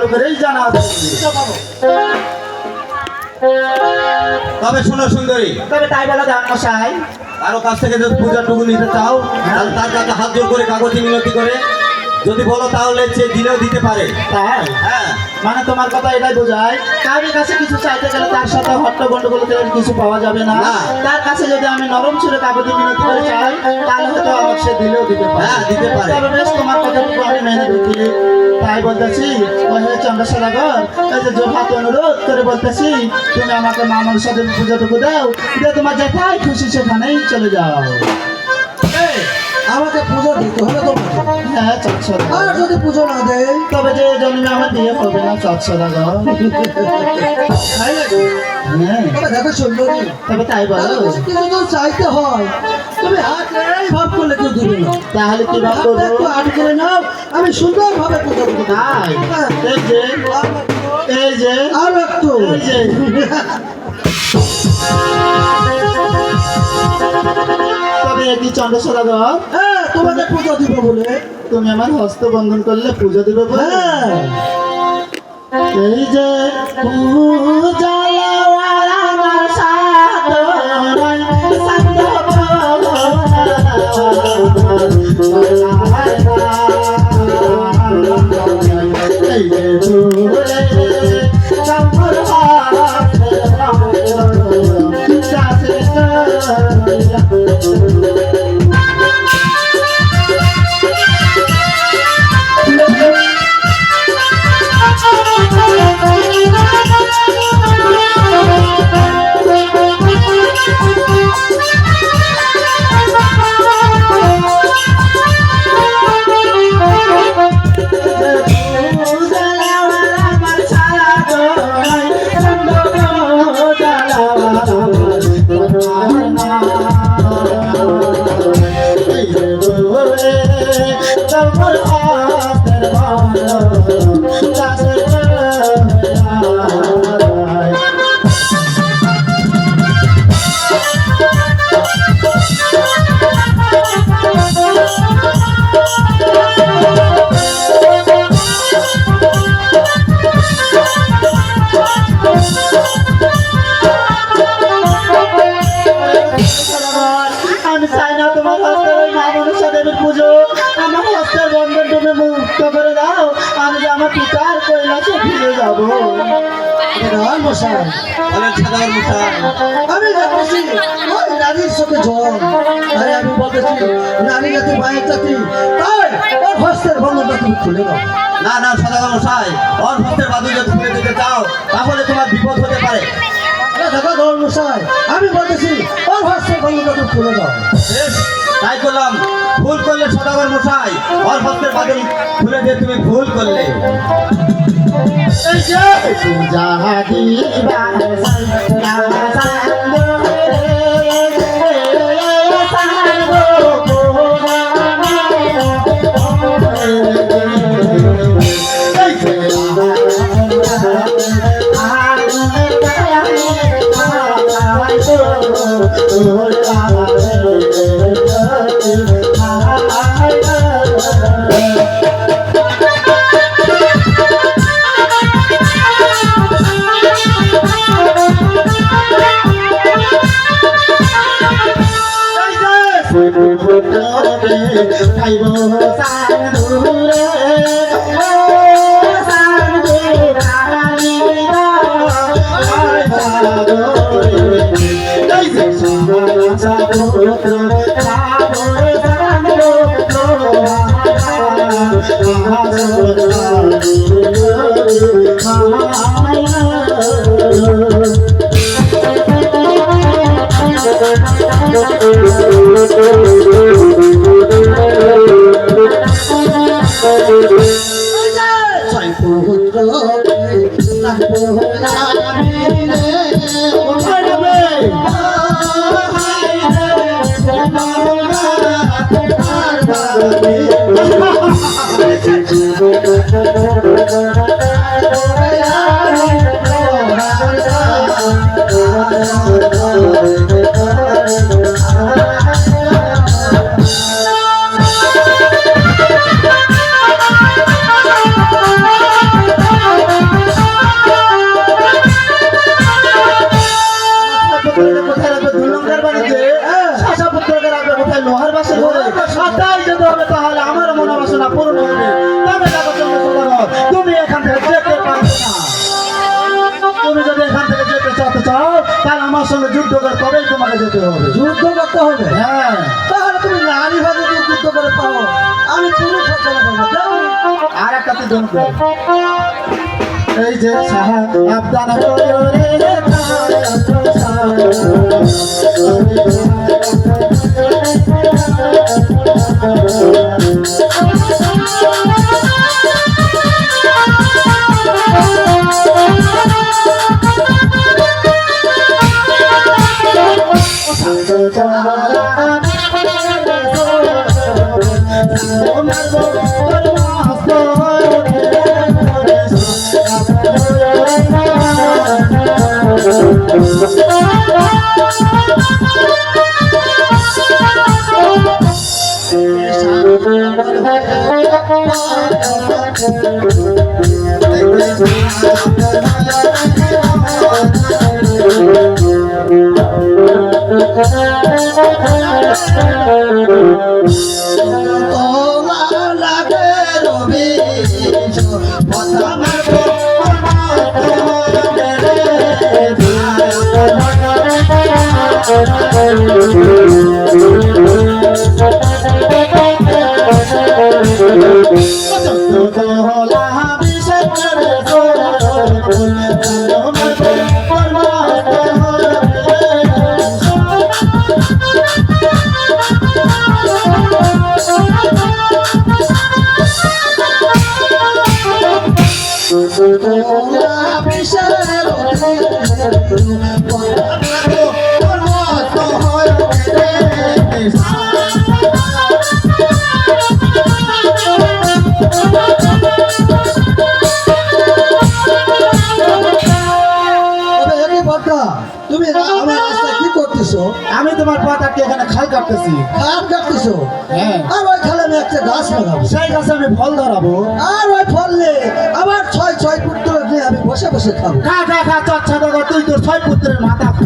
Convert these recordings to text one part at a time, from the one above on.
ভালো করেই জানা আছে। তবে শোনো সুন্দরী, তবে তাই বলা যাক মশাই, কারো কাছ থেকে যদি পূজার টুকু নিতে চাও তাহলে তার কাছে হাত জোর করে কাগজে মিনতি করে যদি বলো তাহলে সে দিলেও দিতে পারে। তাই হ্যাঁ, মানে তোমার কথা এটাই বোঝায় কারোর কাছে কিছু চাইতে গেলে তার সাথে হট্ট গন্ডগোল করে কিছু পাওয়া যাবে না। না। তার কাছে যদি আমি নরম সুরে কাগজে মিনতি করে চাই তাহলে হয়তো আমার সে দিলেও দিতে পারে। হ্যাঁ, দিতে পারে। তবে বেশ তোমার কথাটুকু আমি মেনে দেখি। তাই বলতেছি ওই চন্দ্রশেখর, এই যে জোর হাতে অনুরোধ করে বলতেছি তুমি আমাকে মা মনসার পুজোটুকু দাও, দিয়ে তোমার যেটাই খুশি সেখানেই চলে যাও। আমাকে পুজো দিতে হবে তোমাকে। হ্যাঁ চচ্ছদা, আর যদি পুজো না দেয় তবে যে জন্মে আমার বিয়ে হবে না চচ্ছদা গো। তাই নাকি? হ্যাঁ তবে দেখো সুন্দরী, তবে তাই বলো, কিছু তো চাইতে হয়, তুমি হাত নেই ভাব করলে কেউ দিবে না। তাহলে কি ভাব হাতটা একটু করবো? হাত করে নাও, আমি সুন্দরভাবে পুজো করবো। তাই হ্যাঁ। এই যে এই যে আর একটু এই যে তবে কি চন্দ্রশেখর, হ্যাঁ, তোমাকে পুজো দিব বলে। তুমি আমার হস্ত বন্ধন করলে পুজো দিবে বলে? হ্যাঁ, এই যে পূজা লওয়ার আমার সাধনায় এই যে ভুলে কাপড় আমি চাই না তোমার হস্তের ওই মা মনসা দেবীর পুজো। আমার হস্তের বন্ধন তুমি মুক্ত করে দাও, আমি যে আমার পিতার কৈলাসে ফিরে যাবো। মশাই, বলেন সাধারণ মশাই। আমি যাচ্ছি ওই নারীর সাথে জল। তাই আমি বলতেছি নারী জাতি মায়ের জাতি, তাই ওর হস্তের বন্ধনটা তুমি খুলে দাও। না না সাধারণ মশাই, ওর হস্তের বাদুর যদি খুলে দিতে চাও তাহলে তোমার বিপদ হতে পারে। দেখো গৌর মশাই, আমি বলতেছি ওর হস্তের বন্ধনটা তুমি খুলে দাও। বেশ, তাই করলাম। ভুল করলে সদাগর মশাই, ওর হস্তের বাদুর খুলে দিয়ে তুমি ভুল করলে। এই যে পূজা দিবা খাইব সাধুরে পুত্রকে কোথায় রাখবে? দুলঙ্কার বাড়িতে। শাসা পুত্রকে রাখবে কোথায়? লোহার বাসে ঘরে। আর তাই যদি হবে তাহলে আমার মনোবাসনা পূর্ণ হবে। তবে দেখো চন্দ্রসদাগর, তুমি এখান থেকে যেতে পারবে না। তুমি যদি এখান থেকে যেতে চাও তাহলে আমার সঙ্গে যুদ্ধ করে তবেই তোমাকে যেতে হবে। যুদ্ধ করতে হবে? হ্যাঁ। তাহলে তুমি নারী ভাবে যদি যুদ্ধ করে পাও, আমি পুরুষ হতে পারবো। যাও। আর একটা তুই দম কর। এই যে সাহা আবদান করে রে তুমি আমার রাস্তায় কি করতেছো? আমি তোমার পথ আটকে এখানে খাল কাটতেছি। খাল কাটতেছো? হ্যাঁ। আর ওই খালে আমি একটা গাছ লাগাবো। সেই গাছে আমি ফল ধরাবো। আর ওই ফললে আমার ছয় পুত্র নিয়ে আমি বসে বসে খাবো। খা খা খা চচ্ছা দাদা, তুই তোর 6 পুত্রের মাথা খা।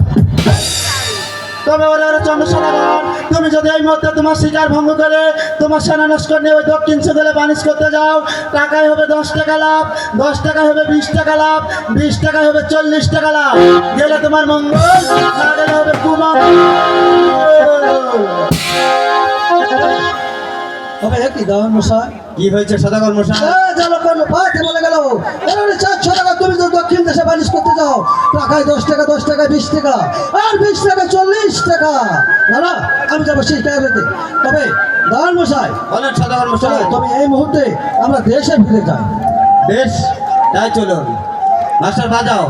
তবে ওরে চন্দ্রসদাগর, তুমি যদি এই মধ্যে তোমার শিকার ভঙ্গ করে তোমার সেনা নস্কর নিয়ে ওই দক্ষিণ সুগলে বাণিজ্য করতে যাও, টাকায় হবে 10 টাকা লাভ, 10 টাকা হবে 20 টাকা লাভ, 20 টাকা হবে 40 টাকা লাভ। গেলে তোমার মঙ্গল, না গেলে হবে কুমঙ্গল। তবে কি দেওয়ান মশাই? কি হয়েছে সদাগর মশাই? বলে গেল তুমি তো দক্ষিণ দেশে বাণিজ্য করতে যাও, টাকায় 10 টাকা 10 টাকা 20 টাকা আর 20 টাকা 40 টাকা। না আমি যাবো সেই টাকাতে। তবে দেওয়ান মশাই, বলেন সদাগর মশাই। তবে এই মুহূর্তে আমরা দেশে ফিরে যাই। বেশ, তাই চলুন। মাস্টার বাজাও।